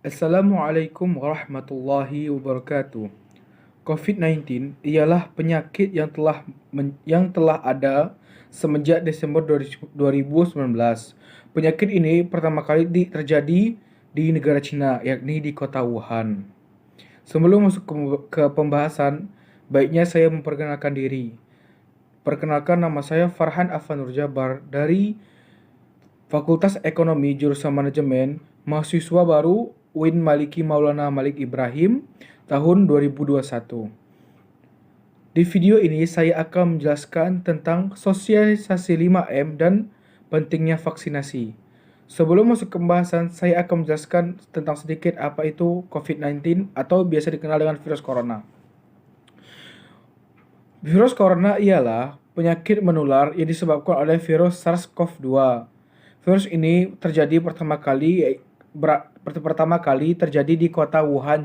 Assalamualaikum warahmatullahi wabarakatuh. COVID-19 ialah penyakit yang telah ada semenjak Desember 2019. Penyakit ini pertama kali terjadi di negara Cina, yakni di kota Wuhan. Sebelum masuk ke pembahasan, baiknya saya memperkenalkan diri. Perkenalkan, nama saya Farhan Afanur Jabar dari Fakultas Ekonomi Jurusan Manajemen, mahasiswa baru UIN Maliki Maulana Malik Ibrahim tahun 2021. Di video ini saya akan menjelaskan tentang sosialisasi 5M dan pentingnya vaksinasi. Sebelum masuk ke pembahasan, saya akan menjelaskan tentang sedikit apa itu COVID-19 atau biasa dikenal dengan virus corona. Virus corona ialah penyakit menular yang disebabkan oleh virus SARS-CoV-2. Virus ini pertama kali terjadi di kota Wuhan,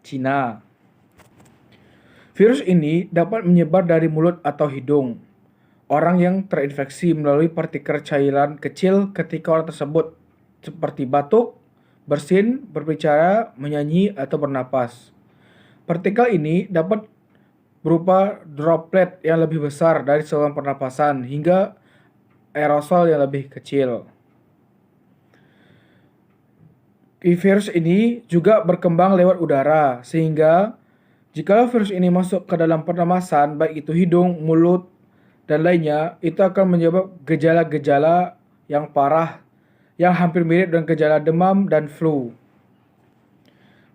Cina. Virus ini dapat menyebar dari mulut atau hidung orang yang terinfeksi melalui partikel cairan kecil ketika orang tersebut seperti batuk, bersin, berbicara, menyanyi, atau bernapas. Partikel ini dapat berupa droplet yang lebih besar dari saluran pernapasan hingga aerosol yang lebih kecil. Virus ini juga berkembang lewat udara, sehingga jika virus ini masuk ke dalam pernapasan, baik itu hidung, mulut, dan lainnya, itu akan menyebabkan gejala-gejala yang parah, yang hampir mirip dengan gejala demam dan flu.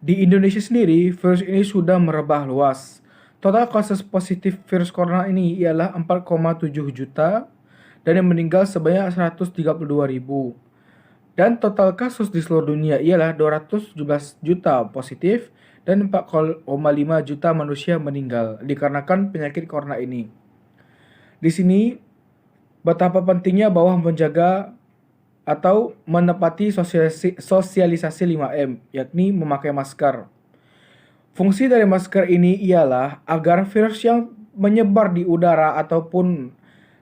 Di Indonesia sendiri, virus ini sudah merebak luas. Total kasus positif virus corona ini ialah 4,7 juta dan yang meninggal sebanyak 132.000. Dan total kasus di seluruh dunia ialah 217 juta positif dan 4,5 juta manusia meninggal dikarenakan penyakit corona ini. Di sini betapa pentingnya bahwa menjaga atau menepati sosialisasi 5M, yakni memakai masker. Fungsi dari masker ini ialah agar virus yang menyebar di udara ataupun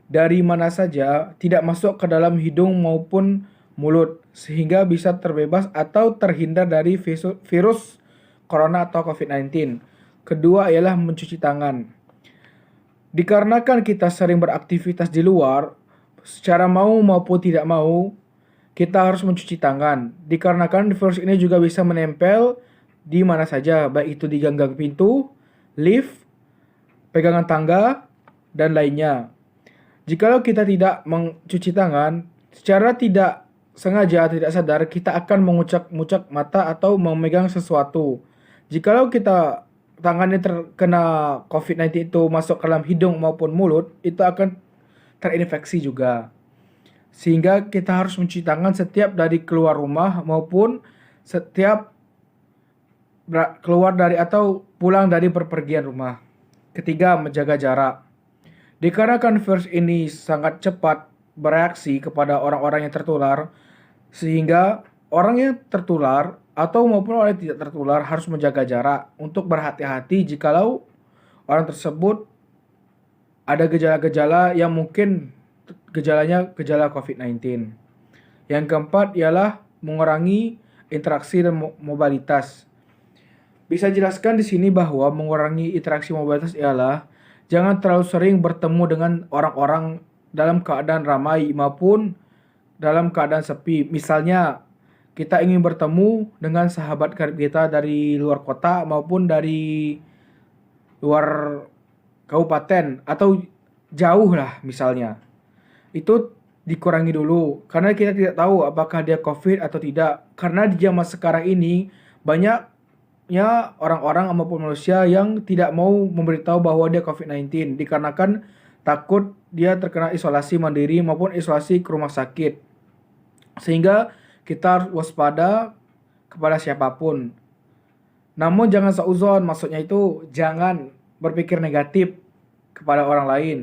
dari mana saja tidak masuk ke dalam hidung maupun mulut, sehingga bisa terbebas atau terhindar dari virus corona atau COVID-19. Kedua ialah mencuci tangan. Dikarenakan kita sering beraktivitas di luar, secara mau maupun tidak mau, kita harus mencuci tangan. Dikarenakan virus ini juga bisa menempel di mana saja, baik itu di ganggang pintu, lift, pegangan tangga, dan lainnya. Jikalau kita tidak mencuci tangan, secara tidak sengaja, tidak sadar, kita akan mengucak-ngucak mata atau memegang sesuatu. Jikalau kita tangannya terkena COVID-19 itu masuk ke dalam hidung maupun mulut, itu akan terinfeksi juga. Sehingga kita harus mencuci tangan setiap dari keluar rumah maupun setiap keluar dari atau pulang dari perpergian rumah. Ketiga, menjaga jarak. Dikarenakan virus ini sangat cepat bereaksi kepada orang-orang yang tertular, sehingga orang yang tertular atau maupun orang yang tidak tertular harus menjaga jarak untuk berhati-hati jikalau orang tersebut ada gejala-gejala yang mungkin gejalanya gejala COVID-19. Yang keempat ialah mengurangi interaksi dan mobilitas. Bisa jelaskan di sini bahwa mengurangi interaksi mobilitas ialah jangan terlalu sering bertemu dengan orang-orang dalam keadaan ramai maupun dalam keadaan sepi. Misalnya kita ingin bertemu dengan sahabat karib kita dari luar kota maupun dari luar kabupaten atau jauh lah misalnya. Itu dikurangi dulu karena kita tidak tahu apakah dia COVID atau tidak. Karena di zaman sekarang ini banyaknya orang-orang maupun manusia yang tidak mau memberitahu bahwa dia COVID-19 dikarenakan takut dia terkena isolasi mandiri maupun isolasi ke rumah sakit. Sehingga kita harus waspada kepada siapapun. Namun jangan sauzon, maksudnya itu jangan berpikir negatif kepada orang lain.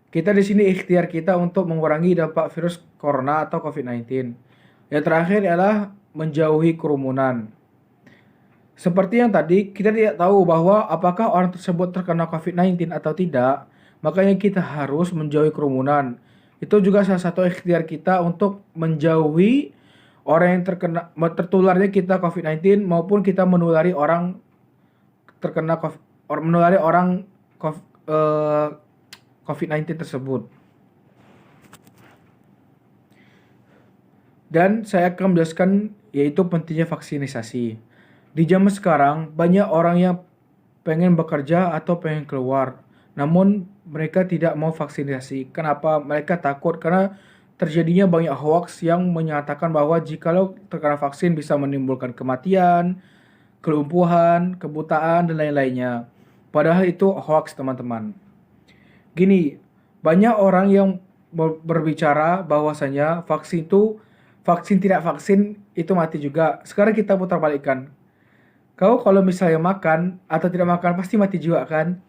Kita di sini ikhtiar kita untuk mengurangi dampak virus corona atau COVID-19. Yang terakhir adalah menjauhi kerumunan. Seperti yang tadi, kita tidak tahu bahwa apakah orang tersebut terkena COVID-19 atau tidak, makanya kita harus menjauhi kerumunan. Itu juga salah satu ikhtiar kita untuk menjauhi orang yang tertularnya kita COVID-19 maupun kita menulari orang terkena menulari orang COVID-19 tersebut. Dan saya akan menjelaskan yaitu pentingnya vaksinasi. Di zaman sekarang banyak orang yang pengen bekerja atau pengen keluar, namun mereka tidak mau vaksinasi. Kenapa? Mereka takut karena terjadinya banyak hoax yang menyatakan bahwa jikalau terkena vaksin bisa menimbulkan kematian, kelumpuhan, kebutaan, dan lain-lainnya. Padahal itu hoax, teman-teman. Gini, banyak orang yang berbicara bahwasanya vaksin tidak vaksin itu mati juga. Sekarang kita putar balikkan. Kau kalau misalnya makan atau tidak makan pasti mati juga kan?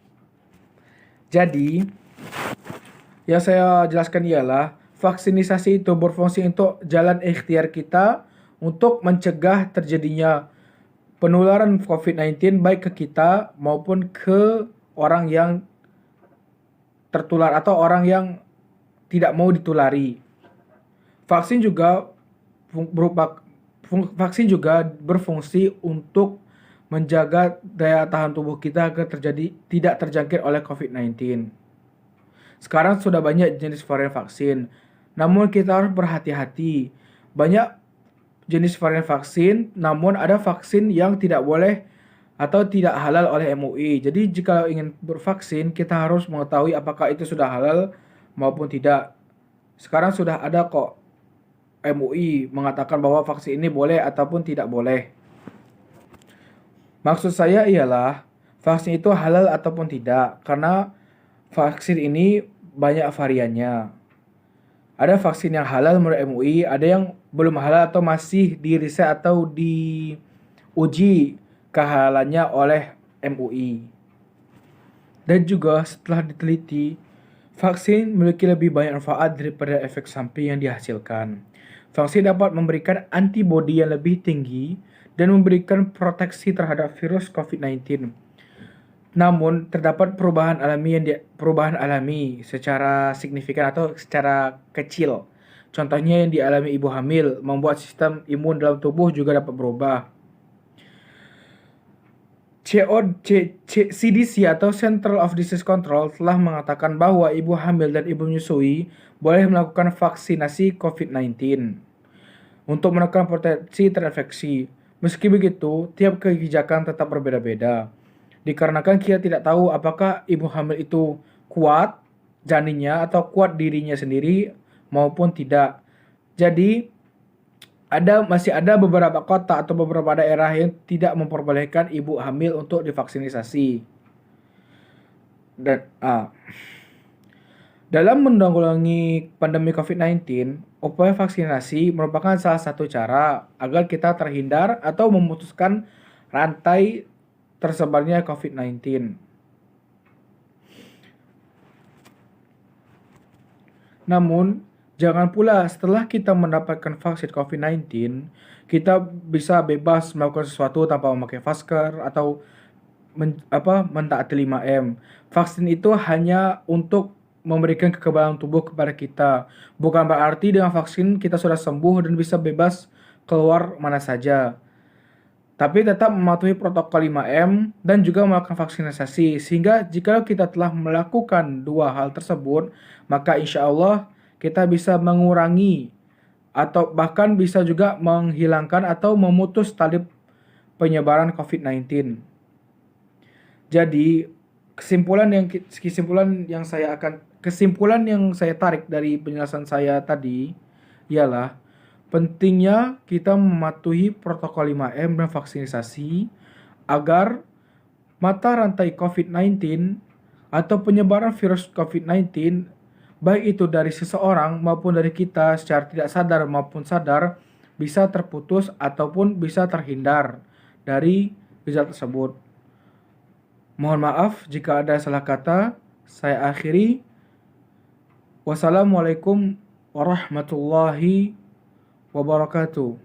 Jadi, yang saya jelaskan ialah vaksinasi itu berfungsi untuk jalan ikhtiar kita untuk mencegah terjadinya penularan COVID-19 baik ke kita maupun ke orang yang tertular atau orang yang tidak mau ditulari. Vaksin juga berfungsi untuk menjaga daya tahan tubuh kita agar tidak terjangkit oleh COVID-19. Sekarang sudah banyak jenis varian vaksin, namun kita harus berhati-hati. Banyak jenis varian vaksin, namun ada vaksin yang tidak boleh atau tidak halal oleh MUI. Jadi jika ingin bervaksin, kita harus mengetahui apakah itu sudah halal maupun tidak. Sekarang sudah ada kok MUI mengatakan bahwa vaksin ini boleh ataupun tidak boleh. Maksud saya ialah vaksin itu halal ataupun tidak, karena vaksin ini banyak variannya. Ada vaksin yang halal menurut MUI, ada yang belum halal atau masih diriset atau diuji kehalalannya oleh MUI. Dan juga setelah diteliti, vaksin memiliki lebih banyak manfaat daripada efek samping yang dihasilkan. Vaksin dapat memberikan antibodi yang lebih tinggi dan memberikan proteksi terhadap virus COVID-19. Namun, terdapat perubahan alami secara signifikan atau secara kecil. Contohnya yang dialami ibu hamil, membuat sistem imun dalam tubuh juga dapat berubah. CDC atau Central of Disease Control telah mengatakan bahwa ibu hamil dan ibu menyusui boleh melakukan vaksinasi COVID-19 untuk menekan potensi terinfeksi. Meski begitu, tiap kebijakan tetap berbeda-beda. Dikarenakan kita tidak tahu apakah ibu hamil itu kuat janinnya atau kuat dirinya sendiri maupun tidak. Jadi, masih ada beberapa kota atau beberapa daerah yang tidak memperbolehkan ibu hamil untuk divaksinasi. Dan dalam menanggulangi pandemi COVID-19, upaya vaksinasi merupakan salah satu cara agar kita terhindar atau memutuskan rantai tersebarnya COVID-19. Namun, jangan pula setelah kita mendapatkan vaksin COVID-19, kita bisa bebas melakukan sesuatu tanpa memakai masker atau mentaati 5M. Vaksin itu hanya untuk memberikan kekebalan tubuh kepada kita. Bukan berarti dengan vaksin kita sudah sembuh dan bisa bebas keluar mana saja. Tapi tetap mematuhi protokol 5M dan juga melakukan vaksinasi. Sehingga jika kita telah melakukan dua hal tersebut, maka insya Allah kita bisa mengurangi atau bahkan bisa juga menghilangkan atau memutus tali penyebaran COVID-19. Jadi kesimpulan yang saya tarik dari penjelasan saya tadi ialah pentingnya kita mematuhi protokol 5M dan vaksinasi agar mata rantai COVID-19 atau penyebaran virus COVID-19 baik itu dari seseorang maupun dari kita secara tidak sadar maupun sadar bisa terputus ataupun bisa terhindar dari gejala tersebut. Mohon maaf jika ada salah kata. Saya akhiri. Wassalamualaikum warahmatullahi wabarakatuh.